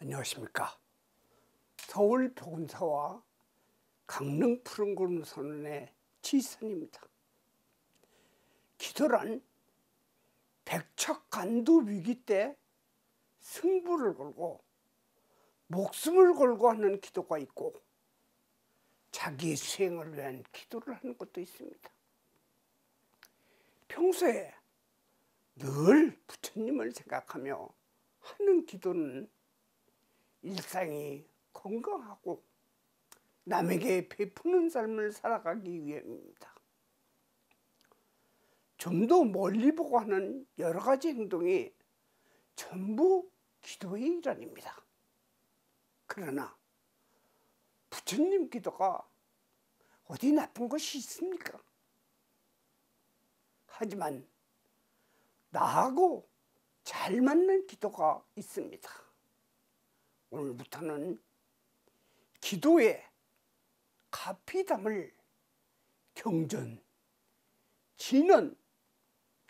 안녕하십니까. 서울 보건사와 강릉 푸른구름 선원의 지선입니다. 기도란 백척간두 위기 때 승부를 걸고 목숨을 걸고 하는 기도가 있고, 자기 수행을 위한 기도를 하는 것도 있습니다. 평소에 늘 부처님을 생각하며 하는 기도는 일상이 건강하고 남에게 베푸는 삶을 살아가기 위함입니다. 좀 더 멀리 보고 하는 여러 가지 행동이 전부 기도의 일환입니다. 그러나 부처님 기도가 어디 나쁜 것이 있습니까? 하지만 나하고 잘 맞는 기도가 있습니다. 오늘부터는 기도에 가피 담을 경전, 진언,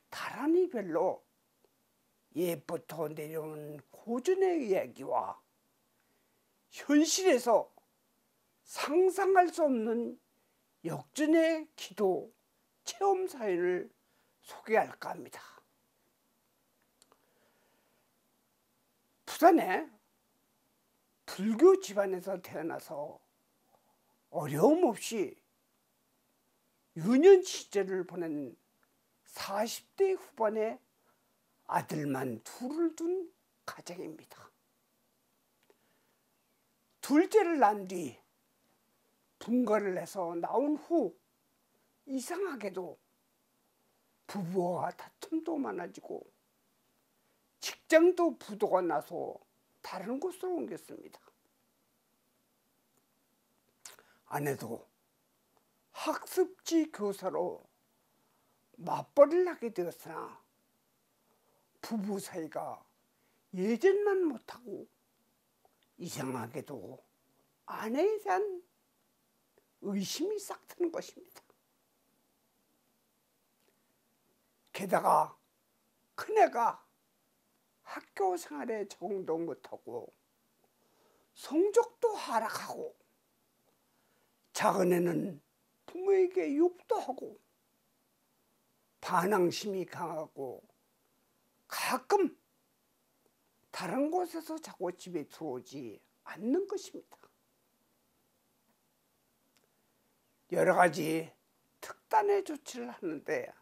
다란히 별로 옛부터 내려온 고전의 이야기와 현실에서 상상할 수 없는 역전의 기도 체험 사연을 소개할까 합니다. 부산에 불교 집안에서 태어나서 어려움 없이 유년 시절을 보낸 40대 후반의 아들만 둘을 둔 가정입니다. 둘째를 낳은 뒤 분가를 해서 나온 후 이상하게도 부부와 다툼도 많아지고 직장도 부도가 나서 다른 곳으로 옮겼습니다. 아내도 학습지 교사로 맞벌이를 하게 되었으나 부부 사이가 예전만 못하고 이상하게도 아내에 대한 의심이 싹 트는 것입니다. 게다가 큰애가 학교 생활에 적응도 못하고 성적도 하락하고, 작은애는 부모에게 욕도 하고 반항심이 강하고 가끔 다른 곳에서 자고 집에 들어오지 않는 것입니다. 여러 가지 특단의 조치를 하는데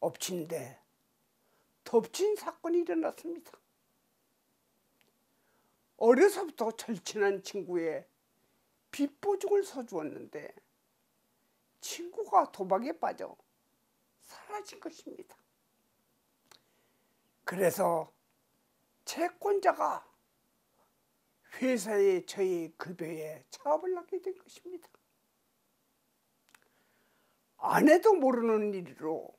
엎친 데 덮친 사건이 일어났습니다. 어려서부터 절친한 친구의 빚보증을 서주었는데 친구가 도박에 빠져 사라진 것입니다. 그래서 채권자가 회사의 저희 급여에 차압을 하게 된 것입니다. 아내도 모르는 일로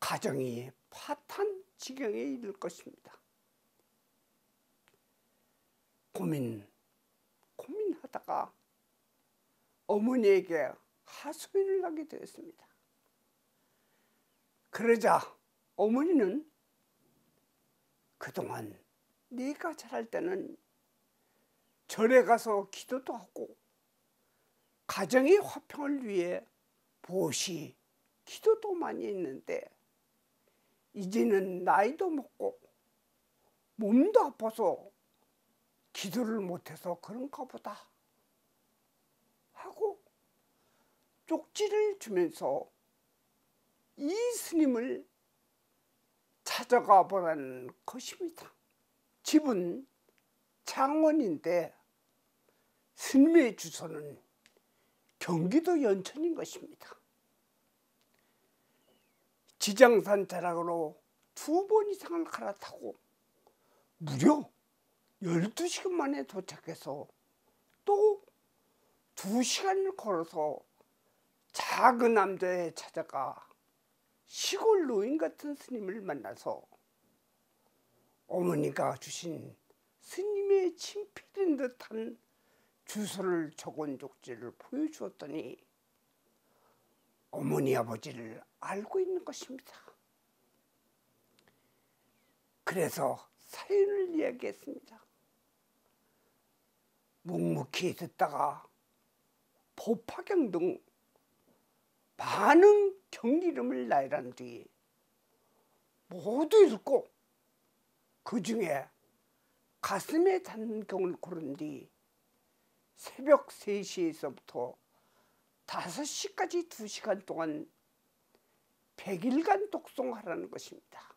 가정이 파탄 지경에 이를 것입니다. 고민하다가 어머니에게 하소연을 하게 되었습니다. 그러자 어머니는 그동안 네가 잘할 때는 절에 가서 기도도 하고 가정의 화평을 위해 보시 기도도 많이 했는데 이제는 나이도 먹고 몸도 아파서 기도를 못해서 그런가 보다 하고 쪽지를 주면서 이 스님을 찾아가 보라는 것입니다. 집은 창원인데 스님의 주소는 경기도 연천인 것입니다. 지장산 자락으로 2번 이상을 갈아타고 무려 12시간 만에 도착해서 또 2시간을 걸어서 작은 남자에 찾아가 시골 노인 같은 스님을 만나서 어머니가 주신 스님의 친필인 듯한 주소를 적은 쪽지를 보여주었더니 어머니 아버지를 알고 있는 것입니다. 그래서 사연을 이야기했습니다. 묵묵히 듣다가 법화경 등 많은 경이름을 나열한 뒤 모두 읽고 그 중에 가슴에 닿는 경을 고른 뒤 새벽 3시에서부터 5시까지 2시간 동안 100일간 독송하라는 것입니다.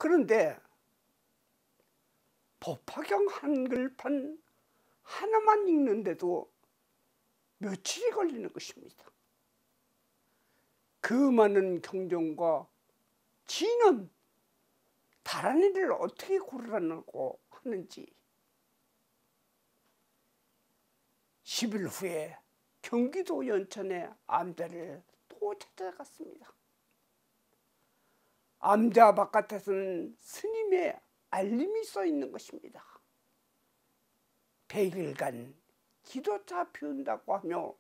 그런데 법화경 한글판 하나만 읽는데도 며칠이 걸리는 것입니다. 그 많은 경전과 진은 다란이를 어떻게 고르라고 하는지 10일 후에 경기도 연천의 암자를 또 찾아갔습니다. 암자 바깥에서는 스님의 알림이 써 있는 것입니다. 100일간 기도차 피운다고 하며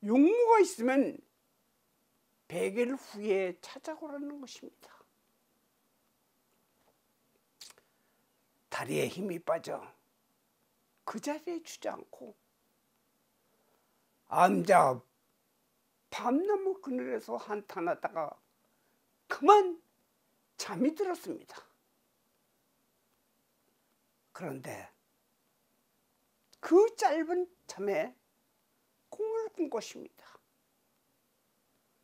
용무가 있으면 100일 후에 찾아오라는 것입니다. 다리에 힘이 빠져 그 자리에 주저앉고 암자 밤나무 그늘에서 한탄하다가 그만 잠이 들었습니다. 그런데 그 짧은 잠에 꿈을 꾼 것입니다.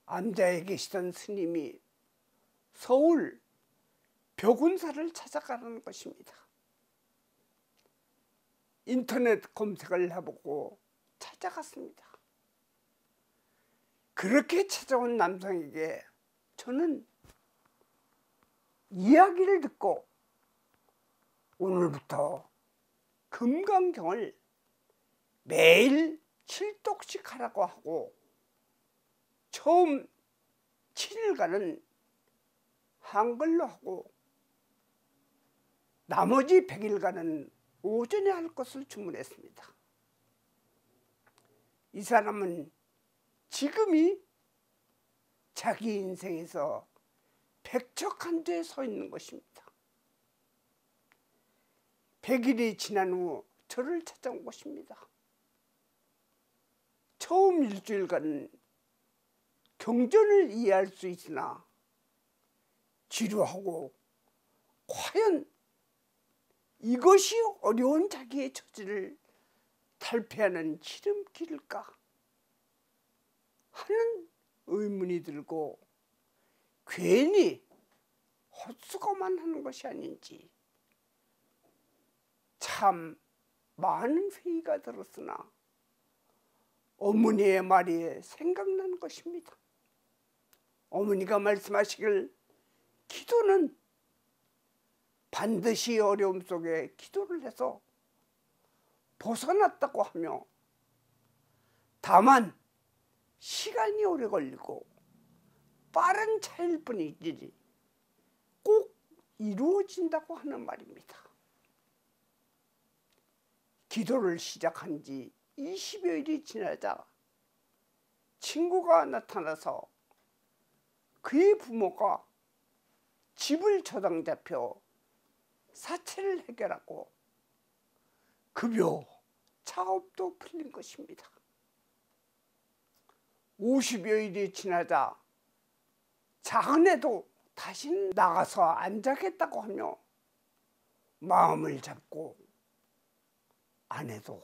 암자에 계시던 스님이 서울 벽운사를 찾아가는 것입니다. 인터넷 검색을 해보고 찾아갔습니다. 그렇게 찾아온 남성에게 저는 이야기를 듣고 오늘부터 금강경을 매일 7독씩 하라고 하고 처음 7일간은 한글로 하고 나머지 100일간은 오전에 할 것을 주문했습니다. 이 사람은 지금이 자기 인생에서 백척한두에 서 있는 것입니다. 100일이 지난 후 저를 찾아온 것입니다. 처음 일주일간 경전을 이해할 수 있으나 지루하고 과연 이것이 어려운 자기의 처지를 탈피하는 지름길일까 하는 의문이 들고 괜히 헛수고만 하는 것이 아닌지 참 많은 회의가 들었으나 어머니의 말이 생각난 것입니다. 어머니가 말씀하시길 기도는 반드시 어려움 속에 기도를 해서 벗어났다고 하며 다만 시간이 오래 걸리고 빠른 차이일 뿐이지 꼭 이루어진다고 하는 말입니다. 기도를 시작한 지 20여일이 지나자 친구가 나타나서 그의 부모가 집을 저당 잡혀 사채를 해결하고 급여 차업도 풀린 것입니다. 50여일이 지나자 작은애도 다시 나가서 안 자겠다고 하며 마음을 잡고 아내도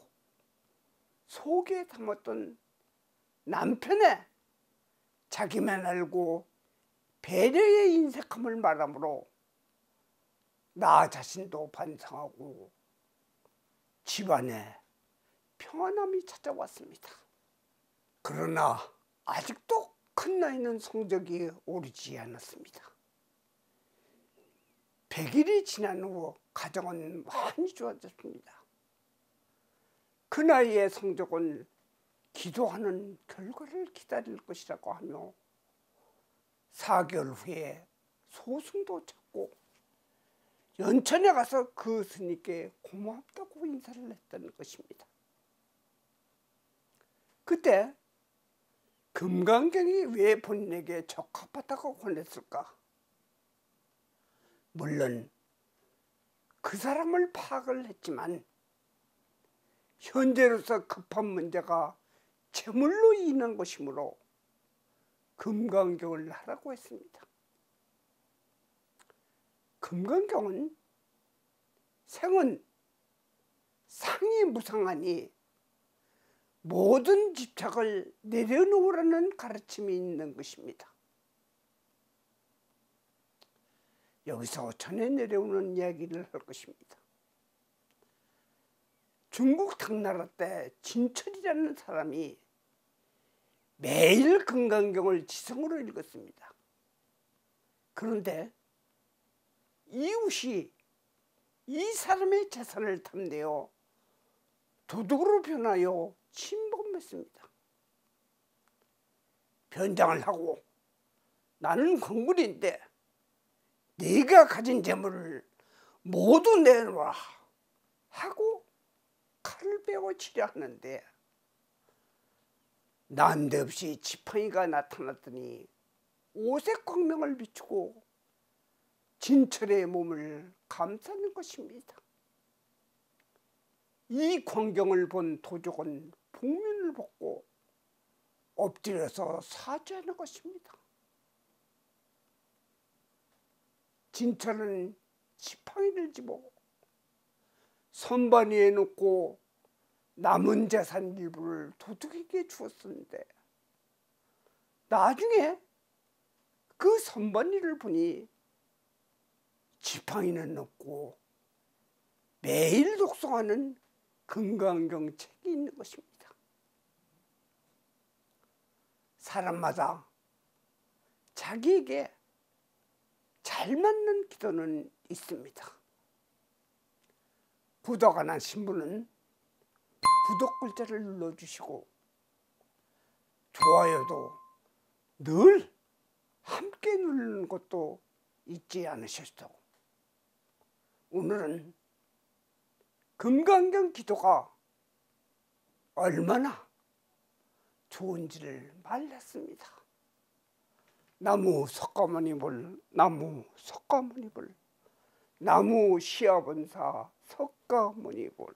속에 담았던 남편의 자기만 알고 배려의 인색함을 말하므로 나 자신도 반성하고 집안에 평안함이 찾아왔습니다. 그러나 아직도 큰 나이는 성적이 오르지 않았습니다. 100일이 지난 후 가정은 많이 좋아졌습니다. 그 나이의 성적은 기도하는 결과를 기다릴 것이라고 하며 4개월 후에 소승도 찾고 연천에 가서 그 스님께 고맙다고 인사를 했다는 것입니다. 그때 금강경이 왜 본인에게 적합하다고 권했을까? 물론 그 사람을 파악을 했지만 현재로서 급한 문제가 재물로 인한 것이므로 금강경을 하라고 했습니다. 금강경은 생은 상이 무상하니 모든 집착을 내려놓으라는 가르침이 있는 것입니다. 여기서 전해 내려오는 이야기를 할 것입니다. 중국 당나라 때 진철이라는 사람이 매일 금강경을 지성으로 읽었습니다. 그런데 이웃이 이 사람의 재산을 탐내어 도둑으로 변하여 침범했습니다. 변장을 하고 나는 광군인데 네가 가진 재물을 모두 내놓아 하고 칼을 빼고 치려 하는데 난데없이 지팡이가 나타났더니 오색 광명을 비추고 진철의 몸을 감싸는 것입니다. 이 광경을 본 도적은 복면을 벗고 엎드려서 사죄하는 것입니다. 진철은 지팡이를 집어 선반 위에 놓고 남은 재산 일부를 도둑에게 주었었는데 나중에 그 선반 위를 보니 지팡이는 없고 매일 독송하는 금강경 책이 있는 것입니다. 사람마다 자기에게 잘 맞는 기도는 있습니다. 구독 안 하신 분은 구독 글자를 눌러주시고 좋아요도 늘 함께 누르는 것도 잊지 않으셨다고. 오늘은 금강경 기도가 얼마나 좋은지를 말했습니다. 나무 석가모니볼, 나무 석가모니볼, 나무 시아본사 석가모니볼.